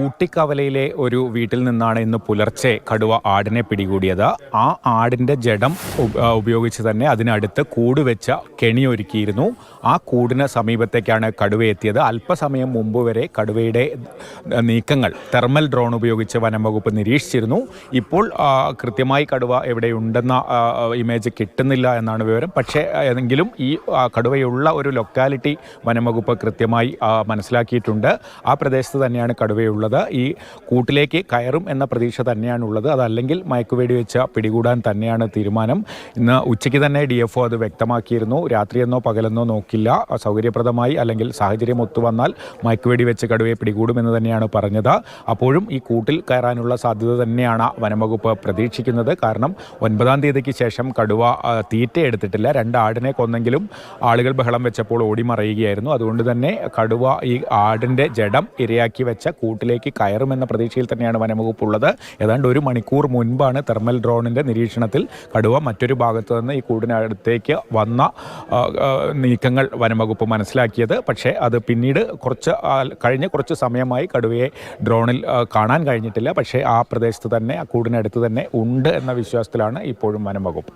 ഊട്ടിക്കവലയിലെ ഒരു വീട്ടിൽ നിന്നാണ് ഇന്ന് പുലർച്ചെ കടുവ ആടിനെ പിടികൂടിയത്. ആ ആടിൻ്റെ ജഡം ഉപയോഗിച്ച് തന്നെ അതിനടുത്ത് കൂട് വെച്ച കെണിയൊരുക്കിയിരുന്നു. ആ കൂടിന് സമീപത്തേക്കാണ് കടുവ എത്തിയത്. അല്പസമയം മുമ്പ് വരെ കടുവയുടെ നീക്കങ്ങൾ തെർമൽ ഡ്രോൺ ഉപയോഗിച്ച് വനം വകുപ്പ് നിരീക്ഷിച്ചിരുന്നു. ഇപ്പോൾ കൃത്യമായി കടുവ എവിടെയുണ്ടെന്ന ഇമേജ് കിട്ടുന്നില്ല എന്നാണ് വിവരം. പക്ഷേ എങ്കിലും ഈ കടുവയുള്ള ഒരു ലൊക്കാലിറ്റി വനം വകുപ്പ് കൃത്യമായി മനസ്സിലാക്കിയിട്ടുണ്ട്. ആ പ്രദേശത്ത് തന്നെയാണ് കടുവയുള്ളത്. ഈ കൂട്ടിലേക്ക് കയറും എന്ന പ്രതീക്ഷ തന്നെയാണുള്ളത്. അതല്ലെങ്കിൽ മയക്കുവെടി വെച്ച് പിടികൂടാൻ തന്നെയാണ് തീരുമാനം. ഇന്ന് ഉച്ചയ്ക്ക് തന്നെ DFO അത് വ്യക്തമാക്കിയിരുന്നു. രാത്രിയെന്നോ പകലെന്നോ നോക്കില്ല, സൗകര്യപ്രദമായി അല്ലെങ്കിൽ സാഹചര്യം ഒത്തുവന്നാൽ മയക്കുവെടി വെച്ച് കടുവയെ പിടികൂടുമെന്ന് തന്നെയാണ് പറഞ്ഞത്. അപ്പോഴും ഈ കൂട്ടിൽ കയറാനുള്ള സാധ്യത തന്നെയാണ് വനംവകുപ്പ് പ്രതീക്ഷിക്കുന്നത്. കാരണം 9-ാം തീയതിക്ക് ശേഷം കടുവ തീറ്റ എടുത്തിട്ടില്ല. 2 ആടിനെ കൊന്നെങ്കിലും ആളുകൾ ബഹളം വെച്ചപ്പോൾ ഓടിമറയുകയായിരുന്നു. അതുകൊണ്ട് തന്നെ കടുവ ഈ ആടിൻ്റെ ജഡം ഇരയാക്കി വെച്ച കൂട്ടിലേക്ക് കയറുമെന്ന പ്രതീക്ഷയിൽ തന്നെയാണ് വനംവകുപ്പ് ഉള്ളത്. ഏതാണ്ട് 1 മണിക്കൂർ മുൻപാണ് തെർമൽ ഡ്രോണിൻ്റെ നിരീക്ഷണത്തിൽ കടുവ മറ്റൊരു ഭാഗത്ത് നിന്ന് ഈ കൂടിനടുത്തേക്ക് വന്ന നീക്കങ്ങൾ വനംവകുപ്പ് മനസ്സിലാക്കിയത്. പക്ഷേ അത് പിന്നീട് കഴിഞ്ഞ കുറച്ച് സമയമായി കടുവയെ ഡ്രോണിൽ കാണാൻ കഴിഞ്ഞിട്ടില്ല. പക്ഷേ ആ പ്രദേശത്ത് തന്നെ, ആ കൂടിനടുത്ത് തന്നെ ഉണ്ട് എന്ന വിശ്വാസത്തിലാണ് ഇപ്പോഴും വനംവകുപ്പ്.